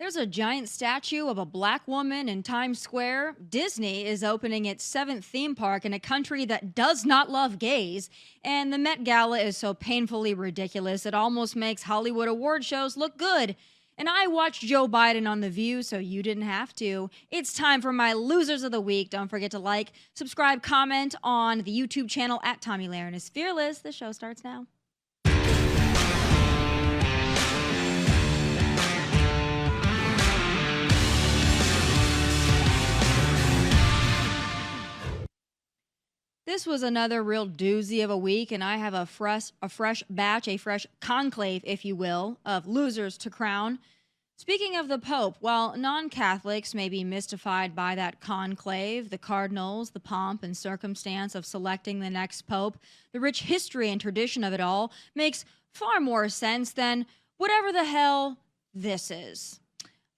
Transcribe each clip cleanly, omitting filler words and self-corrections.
There's a giant statue of a black woman in Times Square. Disney is opening its seventh theme park in a country that does not love gays. And the Met Gala is so painfully ridiculous it almost makes Hollywood award shows look good. And I watched Joe Biden on The View, so you didn't have to. It's time for my Losers of the Week. Don't forget to like, subscribe, comment on the YouTube channel at Tomi Lahren is Fearless. The show starts now. This was another real doozy of a week, and I have a fresh batch, a fresh conclave, if you will, of losers to crown. Speaking of the Pope, while non-Catholics may be mystified by that conclave, the cardinals, the pomp and circumstance of selecting the next pope, the rich history and tradition of it all makes far more sense than whatever the hell this is.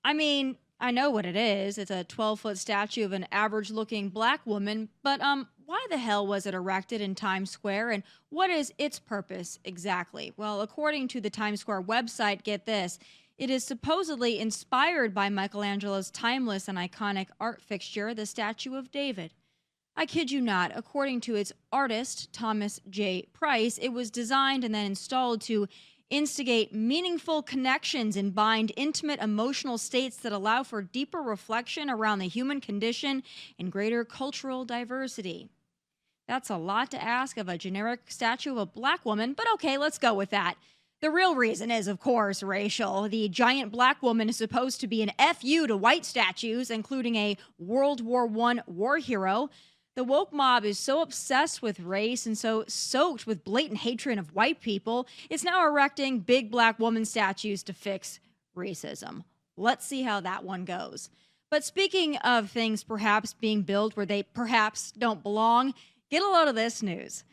I mean, I know what it is. It's a 12-foot statue of an average-looking black woman, but why the hell was it erected in Times Square, and what is its purpose exactly? Well, according to the Times Square website, get this, it is supposedly inspired by Michelangelo's timeless and iconic art fixture, the Statue of David. I kid you not, according to its artist, Thomas J. Price, it was designed and then installed to instigate meaningful connections and bind intimate emotional states that allow for deeper reflection around the human condition and greater cultural diversity. That's a lot to ask of a generic statue of a black woman, but okay, let's go with that. The real reason is, of course, racial. The giant black woman is supposed to be an FU to white statues, including a World War I war hero. The woke mob is so obsessed with race and so soaked with blatant hatred of white people, it's now erecting big black woman statues to fix racism. Let's see how that one goes. But speaking of things perhaps being built where they perhaps don't belong, get a load of this news.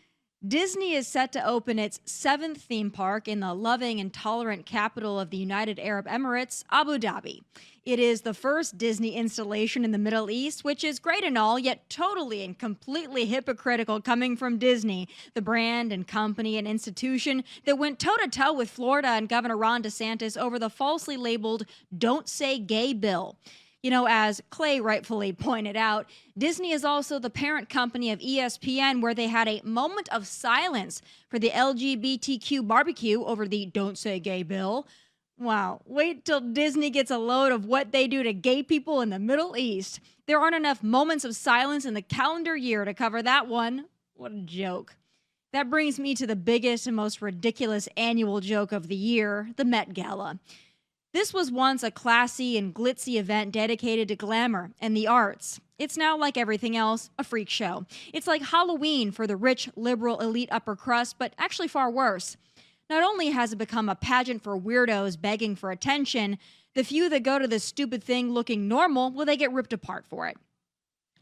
Disney is set to open its seventh theme park in the loving and tolerant capital of the United Arab Emirates, Abu Dhabi. It is the first Disney installation in the Middle East, which is great and all, yet totally and completely hypocritical coming from Disney, the brand and company and institution that went toe-to-toe with Florida and Governor Ron DeSantis over the falsely labeled Don't Say Gay bill. You know, as Clay rightfully pointed out, Disney is also the parent company of ESPN, where they had a moment of silence for the LGBTQ barbecue over the Don't Say Gay bill. Wow, wait till Disney gets a load of what they do to gay people in the Middle East. There aren't enough moments of silence in the calendar year to cover that one. What a joke. That brings me to the biggest and most ridiculous annual joke of the year, the Met Gala. This was once a classy and glitzy event dedicated to glamour and the arts. It's now, like everything else, a freak show. It's like Halloween for the rich, liberal, elite upper crust, but actually far worse. Not only has it become a pageant for weirdos begging for attention, the few that go to this stupid thing looking normal, well, they get ripped apart for it.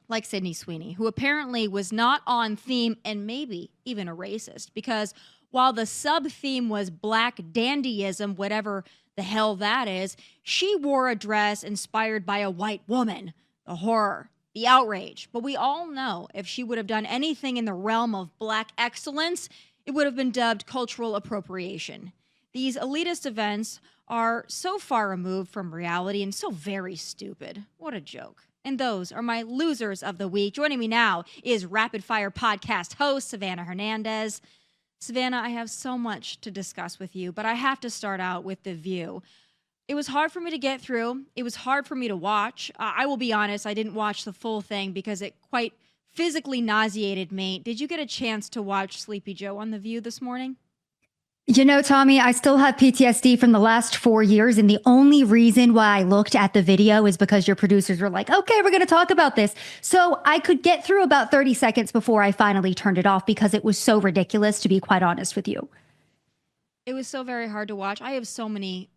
Like Sydney Sweeney, who apparently was not on theme and maybe even a racist, because while the sub-theme was black dandyism, whatever the hell that is, she wore a dress inspired by a white woman. The horror, the outrage. But we all know if she would have done anything in the realm of black excellence, it would have been dubbed cultural appropriation. These elitist events are so far removed from reality and so very stupid. What a joke. And those are my losers of the week. Joining me now is Rapid Fire podcast host Savanah Hernandez. Savanah, I have so much to discuss with you, but I have to start out with The View. It was hard for me to get through. It was hard for me to watch. I will be honest, I didn't watch the full thing because it quite physically nauseated me. Did you get a chance to watch Sleepy Joe on The View this morning? You know, Tommy, I still have PTSD from the last 4 years. And the only reason why I looked at the video is because your producers were like, okay, we're going to talk about this. So I could get through about 30 seconds before I finally turned it off because it was so ridiculous, to be quite honest with you. It was so very hard to watch. I have so many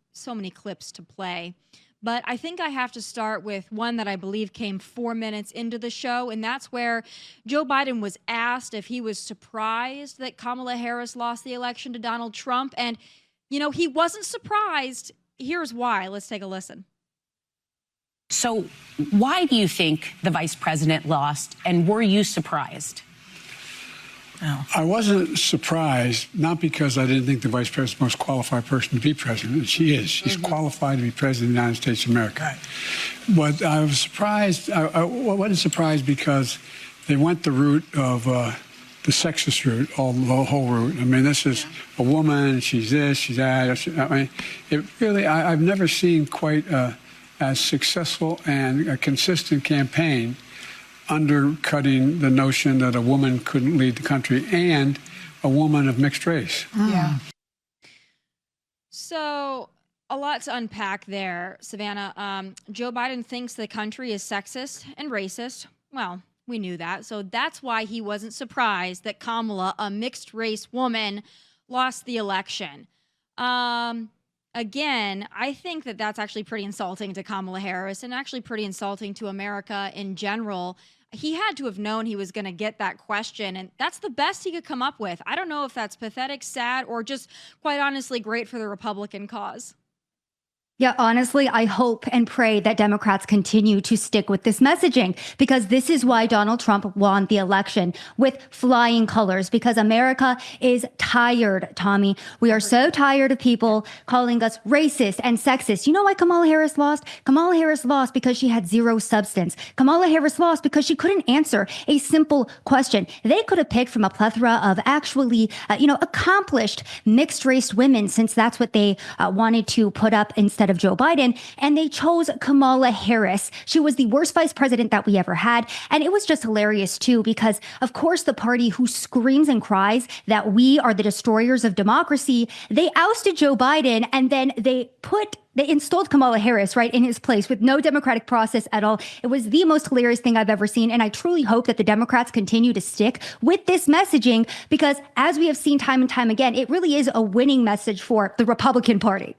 clips to play. But I think I have to start with one that I believe came 4 minutes into the show, and that's where Joe Biden was asked if he was surprised that Kamala Harris lost the election to Donald Trump. And, you know, he wasn't surprised. Here's why. Let's take a listen. So why do you think the vice president lost, and were you surprised? I wasn't surprised, not because I didn't think the vice president was the most qualified person to be president, and she is. She's qualified to be president of the United States of America. Right. But I was surprised. I wasn't surprised because they went the route of the sexist route, the whole route. I mean, this is a woman, she's this, she's that. I mean, it really, I've never seen quite as successful and a consistent campaign undercutting the notion that a woman couldn't lead the country and a woman of mixed race. Yeah. So a lot to unpack there, Savanah. Joe Biden thinks the country is sexist and racist. Well, we knew that. So that's why he wasn't surprised that Kamala, a mixed race woman, lost the election. Again, I think that that's actually pretty insulting to Kamala Harris and actually pretty insulting to America in general. He had to have known he was going to get that question, and that's the best he could come up with. I don't know if that's pathetic, sad, or just quite honestly great for the Republican cause. Yeah, honestly, I hope and pray that Democrats continue to stick with this messaging, because this is why Donald Trump won the election with flying colors, because America is tired, Tommy. We are so tired of people calling us racist and sexist. You know why Kamala Harris lost? Kamala Harris lost because she had zero substance. Kamala Harris lost because she couldn't answer a simple question. They could have picked from a plethora of actually, accomplished mixed race women, since that's what they wanted to put up instead of Joe Biden, and they chose Kamala Harris. She was the worst vice president that we ever had, and it was just hilarious too, because of course the party who screams and cries that we are the destroyers of democracy, they ousted Joe Biden, and then they installed Kamala Harris right in his place with no democratic process at all. It was the most hilarious thing I've ever seen. And I truly hope that the Democrats continue to stick with this messaging, because as we have seen time and time again, it really is a winning message for the Republican Party.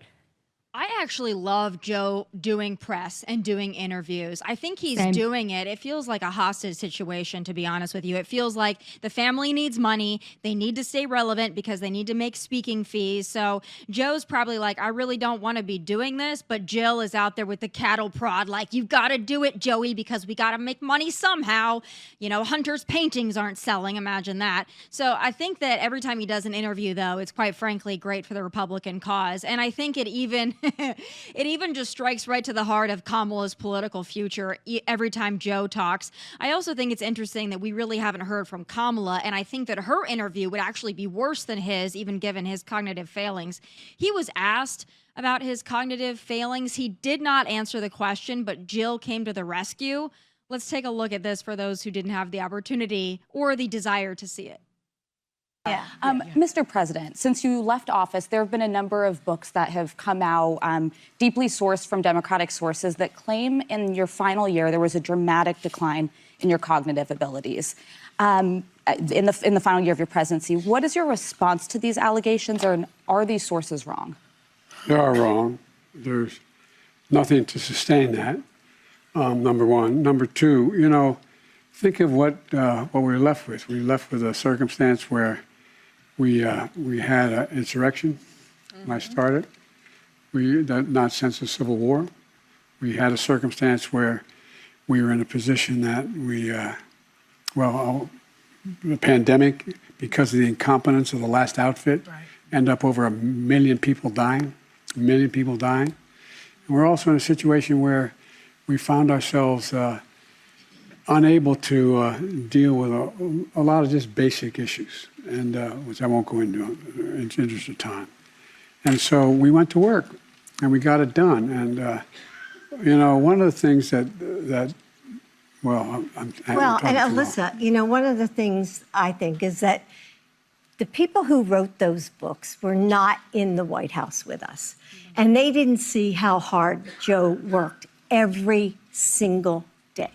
I actually love Joe doing press and doing interviews. I think he's doing it. It feels like a hostage situation, to be honest with you. It feels like the family needs money. They need to stay relevant because they need to make speaking fees. So Joe's probably like, I really don't want to be doing this. But Jill is out there with the cattle prod, like, you've got to do it, Joey, because we got to make money somehow. Hunter's paintings aren't selling. Imagine that. So I think that every time he does an interview, though, it's quite frankly great for the Republican cause. And I think it even just strikes right to the heart of Kamala's political future every time Joe talks. I also think it's interesting that we really haven't heard from Kamala, and I think that her interview would actually be worse than his, even given his cognitive failings. He was asked about his cognitive failings. He did not answer the question, but Jill came to the rescue. Let's take a look at this for those who didn't have the opportunity or the desire to see it. Mr. President, since you left office, there have been a number of books that have come out, deeply sourced from Democratic sources, that claim in your final year there was a dramatic decline in your cognitive abilities. In the final year of your presidency, what is your response to these allegations, or are these sources wrong? They are wrong. There's nothing to sustain that. Number one. Number two, think of what we were left with. We were left with a circumstance where we had an insurrection when I started. Not since the Civil War. We had a circumstance where we were in a position that the pandemic, because of the incompetence of the last outfit, end up over 1 million people dying. 1 million people dying. And we're also in a situation where we found ourselves unable to deal with a lot of just basic issues, and which I won't go into in the interest of time. And so we went to work, and we got it done. And one of the things Alyssa, one of the things I think is that the people who wrote those books were not in the White House with us, and they didn't see how hard Joe worked every single day.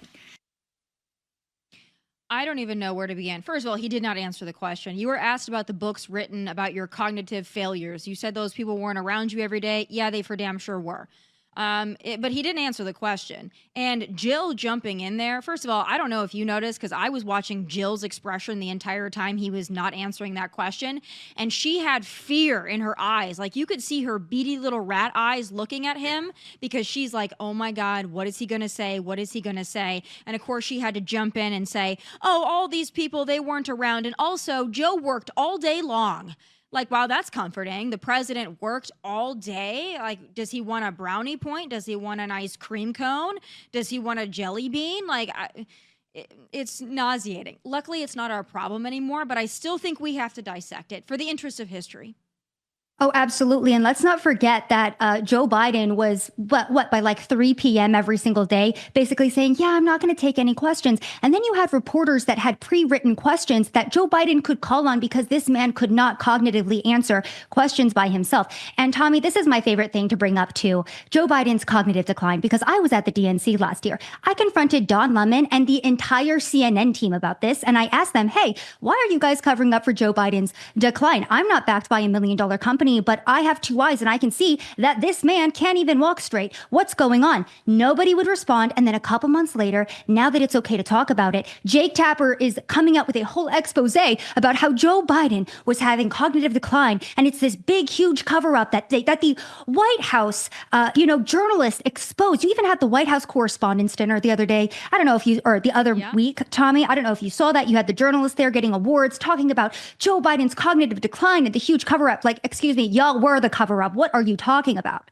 I don't even know where to begin. First of all, he did not answer the question. You were asked about the books written about your cognitive failures. You said those people weren't around you every day. Yeah, they for damn sure were. But he didn't answer the question. And Jill jumping in there, first of all, I don't know if you noticed, because I was watching Jill's expression the entire time he was not answering that question. And she had fear in her eyes. Like, you could see her beady little rat eyes looking at him, because she's like, oh my God, what is he going to say? What is he going to say? And of course, she had to jump in and say, oh, all these people, they weren't around. And also, Joe worked all day long. Like, wow, that's comforting. The president worked all day. Like, does he want a brownie point? Does he want an ice cream cone? Does he want a jelly bean? Like, it's nauseating. Luckily, it's not our problem anymore, but I still think we have to dissect it for the interest of history. Oh, absolutely. And let's not forget that Joe Biden was, by like 3 p.m. every single day, basically saying, yeah, I'm not going to take any questions. And then you had reporters that had pre-written questions that Joe Biden could call on because this man could not cognitively answer questions by himself. And Tommy, this is my favorite thing to bring up too, Joe Biden's cognitive decline, because I was at the DNC last year. I confronted Don Lemon and the entire CNN team about this. And I asked them, hey, why are you guys covering up for Joe Biden's decline? I'm not backed by $1 million company, but I have 2 eyes and I can see that this man can't even walk straight. What's going on? Nobody would respond. And then a couple months later, now that it's okay to talk about it, Jake Tapper is coming out with a whole expose about how Joe Biden was having cognitive decline. And it's this big, huge cover up that the White House, journalists exposed. You even had the White House Correspondents' Dinner the other day. I don't know if you, or the other week, Tommy, I don't know if you saw that. You had the journalists there getting awards talking about Joe Biden's cognitive decline and the huge cover up. Like, excuse me, y'all were the cover up. What are you talking about?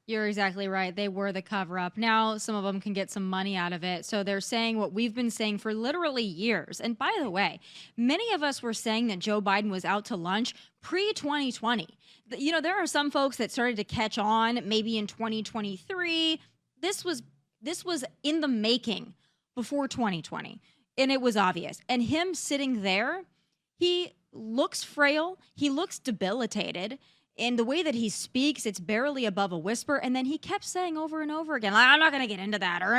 You're exactly right. They were the cover up. Now some of them can get some money out of it. So they're saying what we've been saying for literally years. And by the way, many of us were saying that Joe Biden was out to lunch pre-2020. You know, there are some folks that started to catch on maybe in 2023. This was in the making before 2020. And it was obvious. And him sitting there, he looks frail. He looks debilitated. In the way that he speaks, it's barely above a whisper. And then he kept saying over and over again, I'm not going to get into that, or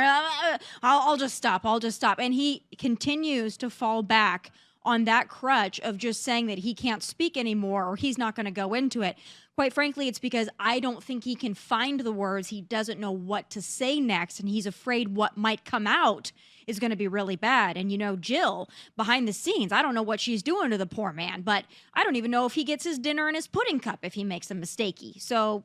I'll just stop. And he continues to fall back on that crutch of just saying that he can't speak anymore or he's not going to go into it. Quite frankly, it's because I don't think he can find the words. He doesn't know what to say next, and he's afraid what might come out is going to be really bad. And, Jill, behind the scenes, I don't know what she's doing to the poor man, but I don't even know if he gets his dinner in his pudding cup if he makes a mistakey. So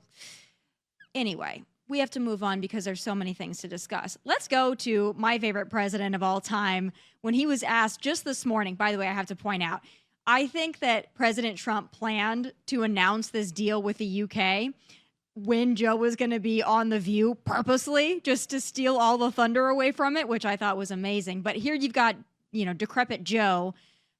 anyway, we have to move on because there's so many things to discuss. Let's go to my favorite president of all time. When he was asked just this morning, by the way, I have to point out, I think that President Trump planned to announce this deal with the UK when Joe was going to be on The View purposely, just to steal all the thunder away from it, which I thought was amazing. But here you've got, decrepit Joe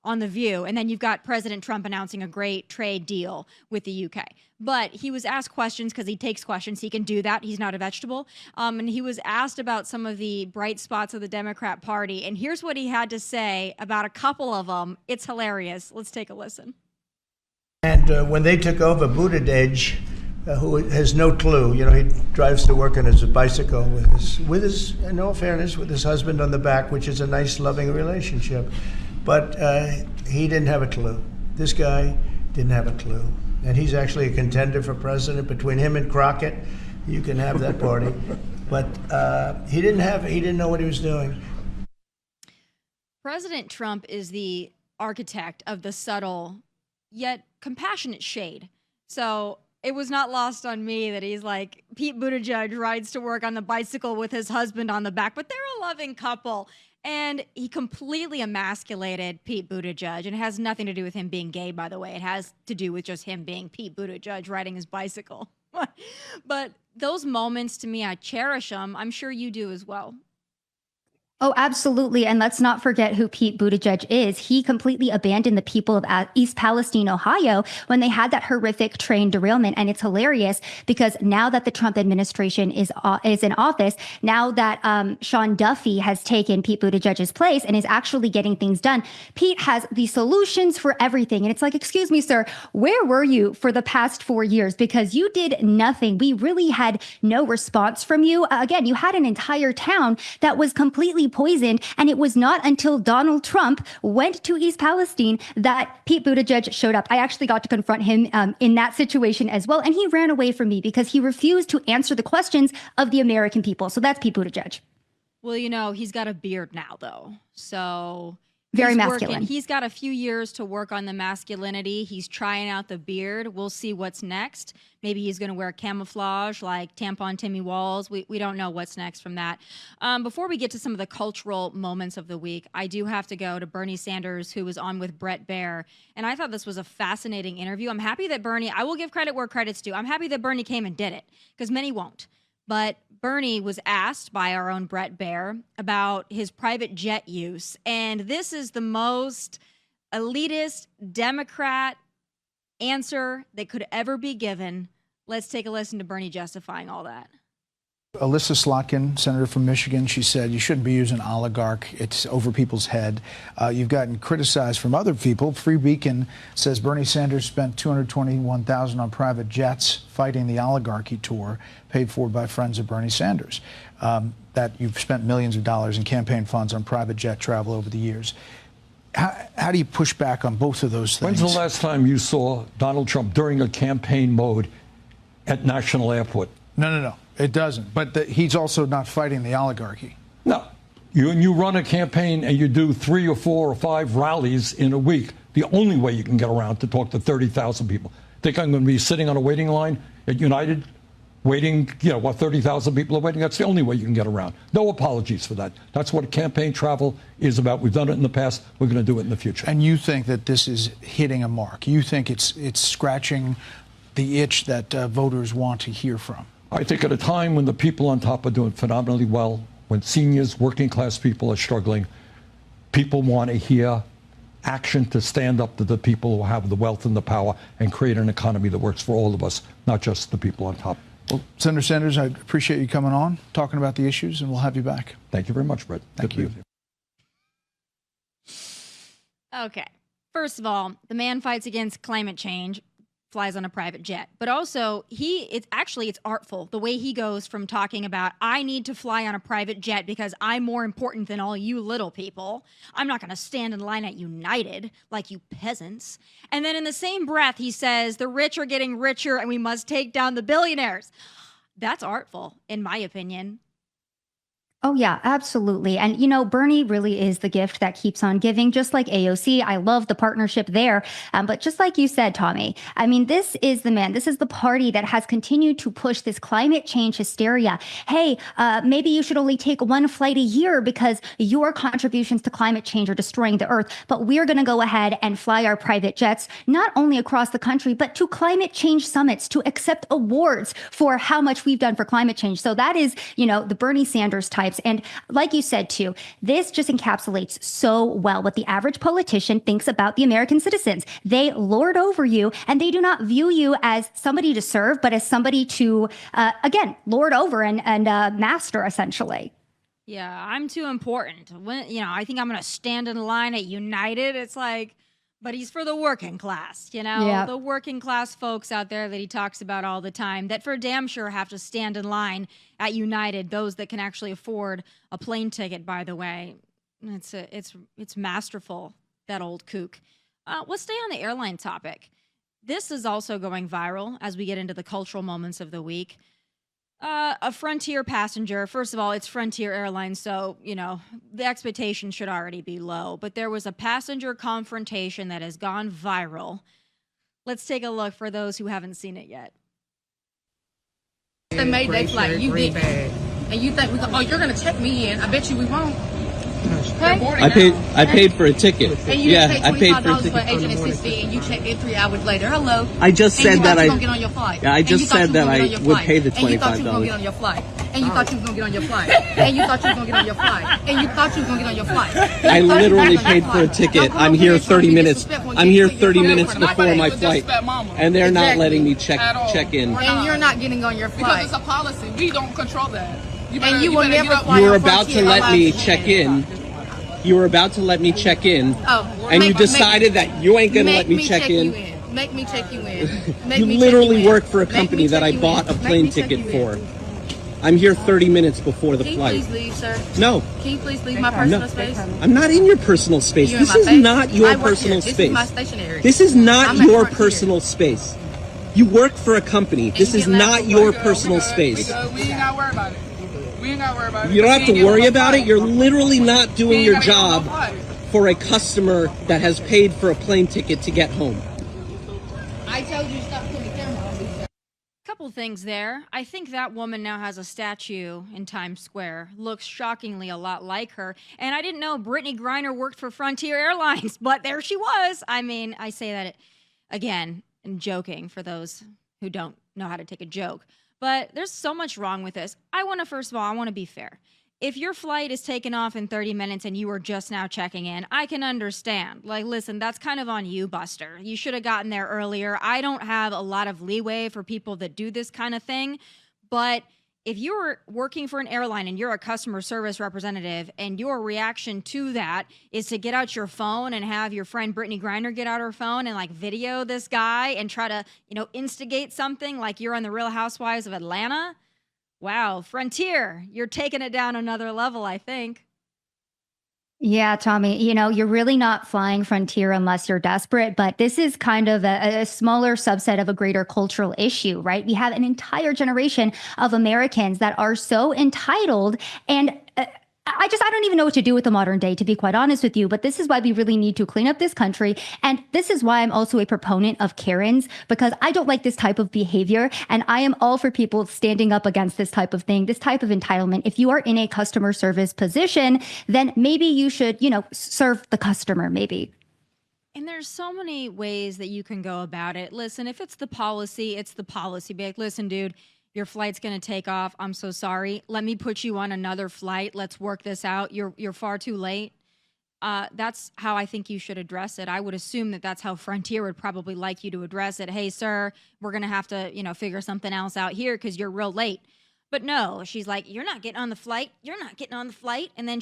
on The View, and then you've got President Trump announcing a great trade deal with the UK. But he was asked questions because he takes questions. He can do that. He's not a vegetable. And he was asked about some of the bright spots of the Democrat Party. And here's what he had to say about a couple of them. It's hilarious. Let's take a listen. And when they took over, Buttigieg, who has no clue, he drives to work on his bicycle with his, in all fairness, with his husband on the back, which is a nice, loving relationship. But he didn't have a clue. This guy didn't have a clue. And he's actually a contender for president. Between him and Crockett, you can have that party. But he didn't know what he was doing. President Trump is the architect of the subtle yet compassionate shade. So it was not lost on me that he's like, Pete Buttigieg rides to work on the bicycle with his husband on the back, but they're a loving couple. And he completely emasculated Pete Buttigieg. And it has nothing to do with him being gay, by the way. It has to do with just him being Pete Buttigieg riding his bicycle. But those moments, to me, I cherish them. I'm sure you do as well. Oh, absolutely. And let's not forget who Pete Buttigieg is. He completely abandoned the people of East Palestine, Ohio, when they had that horrific train derailment. And it's hilarious because now that the Trump administration is in office, now that Sean Duffy has taken Pete Buttigieg's place and is actually getting things done, Pete has the solutions for everything. And it's like, excuse me, sir, where were you for the past 4 years? Because you did nothing. We really had no response from you. Again, you had an entire town that was completely poisoned. And it was not until Donald Trump went to East Palestine that Pete Buttigieg showed up. I actually got to confront him in that situation as well. And he ran away from me because he refused to answer the questions of the American people. So that's Pete Buttigieg. Well, you know, he's got a beard now, though. So very he's masculine. He's got a few years to work on the masculinity. He's trying out the beard. We'll see what's next. Maybe he's going to wear camouflage like tampon Timmy Walls. We don't know what's next from that. Before we get to some of the cultural moments of the week, I do have to go to Bernie Sanders, who was on with Bret Baier. And I thought this was a fascinating interview. I'm happy that Bernie, I will give credit where credit's due. I'm happy that Bernie came and did it because many won't. But Bernie was asked by our own Bret Baier about his private jet use. And this is the most elitist Democrat answer that could ever be given. Let's take a listen to Bernie justifying all that. Alyssa Slotkin, senator from Michigan, she said you shouldn't be using oligarch. It's over people's head. You've gotten criticized from other people. Free Beacon says Bernie Sanders spent $221,000 on private jets fighting the oligarchy tour paid for by friends of Bernie Sanders. That you've spent millions of dollars in campaign funds on private jet travel over the years. How do you push back on both of those things? When's the last time you saw Donald Trump during a campaign mode at National Airport? No. It doesn't. But he's also not fighting the oligarchy. No. You run a campaign and you do 3 or 4 or 5 rallies in a week. The only way you can get around to talk to 30,000 people. Think I'm going to be sitting on a waiting line at United waiting, 30,000 people are waiting? That's the only way you can get around. No apologies for that. That's what campaign travel is about. We've done it in the past. We're going to do it in the future. And you think that this is hitting a mark? You think it's scratching the itch that voters want to hear from? I think at a time when the people on top are doing phenomenally well, when seniors, working class people are struggling, people want to hear action to stand up to the people who have the wealth and the power and create an economy that works for all of us, not just the people on top. Well, Senator Sanders, I appreciate you coming on, talking about the issues, and we'll have you back. Thank you very much, Brett. Thank you. Okay. First of all, the man fights against climate change, flies on a private jet. But also, it's artful, the way he goes from talking about, I need to fly on a private jet because I'm more important than all you little people. I'm not going to stand in line at United like you peasants. And then in the same breath, he says, the rich are getting richer and we must take down the billionaires. That's artful, in my opinion. Oh, yeah, absolutely. And, Bernie really is the gift that keeps on giving, just like AOC. I love the partnership there. But just like you said, Tommy, I mean, this is the man. This is the party that has continued to push this climate change hysteria. Hey, maybe you should only take one flight a year because your contributions to climate change are destroying the earth. But we're going to go ahead and fly our private jets, not only across the country, but to climate change summits to accept awards for how much we've done for climate change. So that is, the Bernie Sanders type. And like you said, too, this just encapsulates so well what the average politician thinks about the American citizens. They lord over you, and they do not view you as somebody to serve, but as somebody to, again, lord over and master, essentially. Yeah, I'm too important. I think I'm going to stand in line at United. It's like, but he's for the working class, Yeah. The working class folks out there that he talks about all the time that for damn sure have to stand in line at United, those that can actually afford a plane ticket, by the way. It's masterful, that old kook. Let's stay on the airline topic. This is also going viral as we get into the cultural moments of the week. A Frontier passenger, first of all, it's Frontier Airlines, so, the expectation should already be low. But there was a passenger confrontation that has gone viral. Let's take a look for those who haven't seen it yet. The Mayday flight, you did, and you think you're gonna check me in? I bet you we won't. Okay? I paid for a ticket. And you paid $25 for agent assistant, and you checked in 3 hours later. Hello. I just said that I. Gonna get on your flight. Yeah, I just said that I would pay the $25. And you thought you were gonna get on your flight. And you thought you was gonna get on your flight. And you thought you was gonna get on your flight. And you thought you was gonna get on your flight. I literally paid for a ticket. I'm here 30 minutes. I'm here 30 minutes before my flight, and they're not letting me check in. And you're not getting on your flight. Because it's a policy. We don't control that. And you will never fly. You were about to let me check in. You were about to let me check in, and you decided that you ain't gonna let me check in. Make me check you in. You literally work for a company that I bought a plane ticket for. I'm here 30 minutes before the Can you flight. please leave, sir? No. Can you please leave my personal space? I'm not in your personal space. You're in This my is face. not your I work personal here. space. This is my stationery. This is not I'm at your Frontier. personal space. You work for a company. This is not your personal space. We ain't got to worry about it. We ain't got to worry about it. You don't have to worry about it. You're literally literally not doing ain't your gotta go on job no flight. for a customer that has paid for a plane ticket to get home. I told you to stop putting the camera on me, sir. Couple things there. I think that woman now has a statue in Times Square. Looks shockingly a lot like her. And I didn't know Brittany Griner worked for Frontier Airlines, but there she was. I mean, I say that again, and joking for those who don't know how to take a joke. But there's so much wrong with this. First of all, I want to be fair. If your flight is taken off in 30 minutes and you are just now checking in, I can understand. Like, listen, that's kind of on you, Buster. You should have gotten there earlier. I don't have a lot of leeway for people that do this kind of thing. But if you're working for an airline and you're a customer service representative and your reaction to that is to get out your phone and have your friend Brittany Griner get out her phone and like video this guy and try to, instigate something like you're on the Real Housewives of Atlanta. Wow, Frontier, you're taking it down another level, I think. Yeah, Tommy, you're really not flying Frontier unless you're desperate, but this is kind of a smaller subset of a greater cultural issue, right? We have an entire generation of Americans that are so entitled, and I don't even know what to do with the modern day, to be quite honest with you, but this is why we really need to clean up this country. And this is why I'm also a proponent of Karens, because I don't like this type of behavior. And I am all for people standing up against this type of thing, this type of entitlement. If you are in a customer service position, then maybe you should, serve the customer, maybe. And there's so many ways that you can go about it. Listen, if it's the policy, it's the policy. Be like, listen, dude, your flight's going to take off. I'm so sorry. Let me put you on another flight. Let's work this out. You're far too late. That's how I think you should address it. I would assume that that's how Frontier would probably like you to address it. Hey, sir, we're going to have to, figure something else out here because you're real late. But no, she's like, you're not getting on the flight. You're not getting on the flight. And then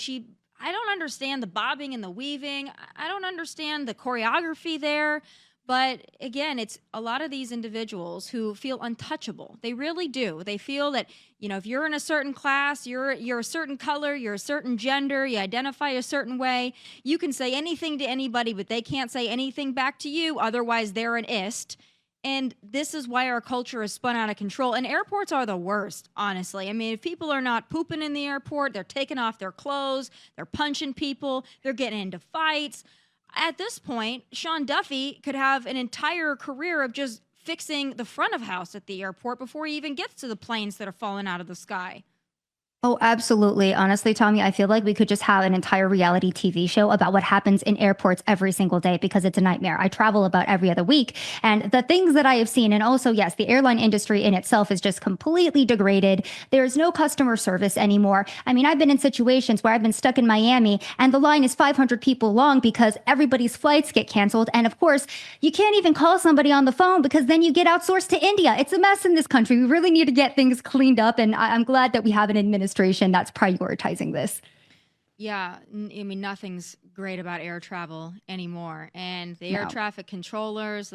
I don't understand the bobbing and the weaving. I don't understand the choreography there. But again, it's a lot of these individuals who feel untouchable. They really do. They feel that, if you're in a certain class, you're a certain color, you're a certain gender, you identify a certain way, you can say anything to anybody, but they can't say anything back to you. Otherwise, they're an ist. And this is why our culture is spun out of control. And airports are the worst, honestly. I mean, if people are not pooping in the airport, they're taking off their clothes, they're punching people, they're getting into fights. At this point, Sean Duffy could have an entire career of just fixing the front of house at the airport before he even gets to the planes that are falling out of the sky. Oh, absolutely. Honestly, Tommy, I feel like we could just have an entire reality TV show about what happens in airports every single day because it's a nightmare. I travel about every other week. And the things that I have seen, and also, yes, the airline industry in itself is just completely degraded. There's no customer service anymore. I mean, I've been in situations where I've been stuck in Miami and the line is 500 people long because everybody's flights get canceled. And of course, you can't even call somebody on the phone because then you get outsourced to India. It's a mess in this country. We really need to get things cleaned up. And I'm glad that we have an administration that's prioritizing this. Yeah, I mean, nothing's great about air travel anymore. And the air traffic controllers,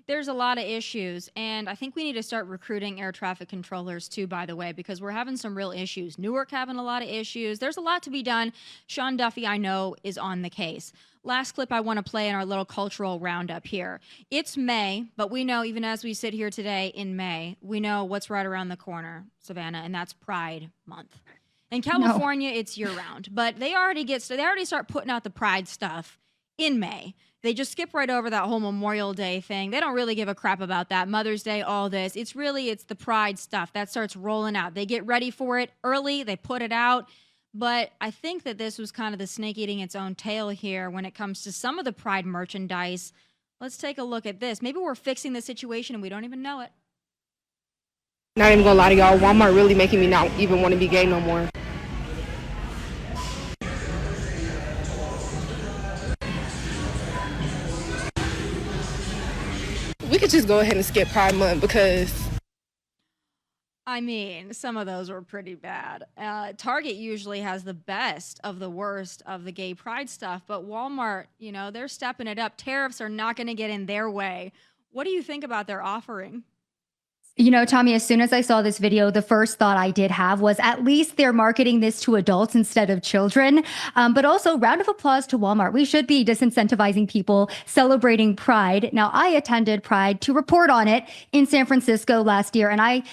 there's a lot of issues. And I think we need to start recruiting air traffic controllers too, by the way, because we're having some real issues. Newark having a lot of issues. There's a lot to be done. Sean Duffy, I know, is on the case. Last clip I want to play in our little cultural roundup here. It's May, but we know, even as we sit here today in May, we know what's right around the corner, Savannah, and that's Pride Month. In California, it's year-round, but they already start putting out the Pride stuff in May. They just skip right over that whole Memorial Day thing. They don't really give a crap about that. Mother's Day, all this. It's the Pride stuff that starts rolling out. They get ready for it early. They put it out. But I think that this was kind of the snake eating its own tail here when it comes to some of the Pride merchandise. Let's take a look at this. Maybe we're fixing the situation and we don't even know it. Not even gonna lie to y'all, Walmart really making me not even want to be gay no more. We could just go ahead and skip Pride Month because I mean, some of those were pretty bad. Target usually has the best of the worst of the gay pride stuff, but Walmart, they're stepping it up. Tariffs are not going to get in their way. What do you think about their offering? You know, Tommy, as soon as I saw this video, the first thought I did have was at least they're marketing this to adults instead of children. But also, round of applause to Walmart. We should be disincentivizing people celebrating Pride. Now, I attended Pride to report on it in San Francisco last year, and I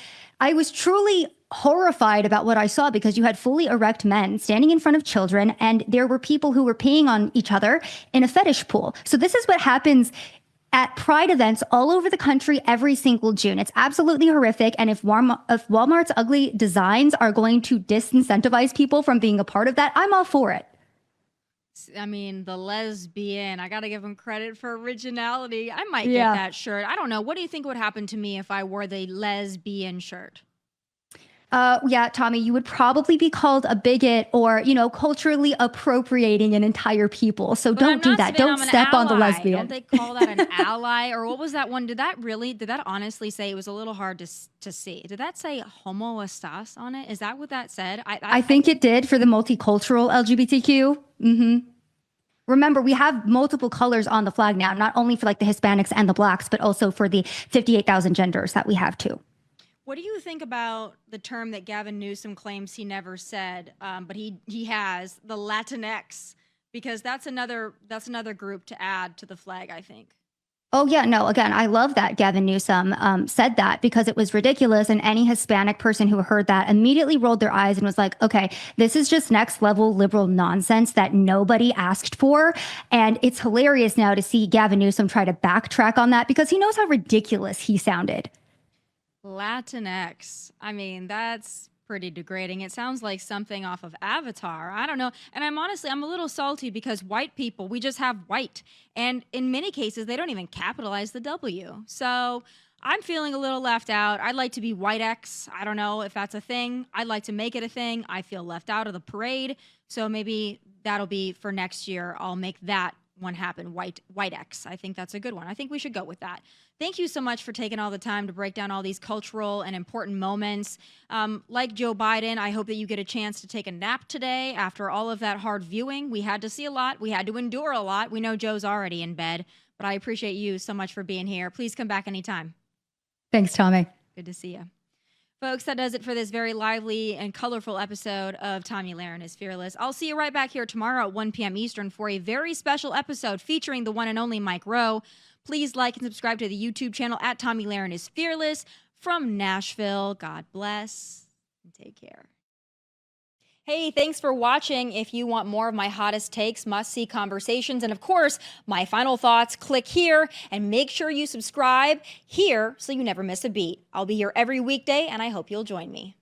was truly horrified about what I saw because you had fully erect men standing in front of children, and there were people who were peeing on each other in a fetish pool. So this is what happens at Pride events all over the country every single June. It's absolutely horrific. And if Walmart's ugly designs are going to disincentivize people from being a part of that, I'm all for it. I mean, the lesbian, I got to give him credit for originality. I might get Yeah. that shirt. I don't know. What do you think would happen to me if I wore the lesbian shirt? Yeah, Tommy, you would probably be called a bigot or, you know, culturally appropriating an entire people. So But don't I'm do not that. saying Don't I'm an step on the ally. lesbian. Don't they call that an ally? Or what was that one? Did that honestly say, it was a little hard to see? Did that say homo estás on it? Is that what that said? I think it did for the multicultural LGBTQ. Remember, we have multiple colors on the flag now, not only for like the Hispanics and the Blacks, but also for the 58,000 genders that we have too. What do you think about the term that Gavin Newsom claims he never said, but he has, the Latinx? Because that's another group to add to the flag, I think. Oh, yeah. No, again, I love that Gavin Newsom said that because it was ridiculous. And any Hispanic person who heard that immediately rolled their eyes and was like, okay, this is just next level liberal nonsense that nobody asked for. And it's hilarious now to see Gavin Newsom try to backtrack on that because he knows how ridiculous he sounded. Latinx. I mean, that's pretty degrading. It sounds like something off of Avatar. I don't know. And I'm a little salty because white people, we just have white. And in many cases, they don't even capitalize the W. So I'm feeling a little left out. I'd like to be white X. I don't know if that's a thing. I'd like to make it a thing. I feel left out of the parade. So maybe that'll be for next year. I'll make that one happen. White X. I think that's a good one. I think we should go with that. Thank you so much for taking all the time to break down all these cultural and important moments. Like Joe Biden, I hope that you get a chance to take a nap today after all of that hard viewing. We had to see a lot. We had to endure a lot. We know Joe's already in bed, but I appreciate you so much for being here. Please come back anytime. Thanks, Tommy. Good to see you. Folks, that does it for this very lively and colorful episode of Tomi Lahren is Fearless. I'll see you right back here tomorrow at 1 p.m. Eastern for a very special episode featuring the one and only Mike Rowe. Please like and subscribe to the YouTube channel at Tomi Lahren is Fearless. From Nashville, God bless and take care. Hey, thanks for watching. If you want more of my hottest takes, must-see conversations, and of course, my final thoughts, click here and make sure you subscribe here so you never miss a beat. I'll be here every weekday, and I hope you'll join me.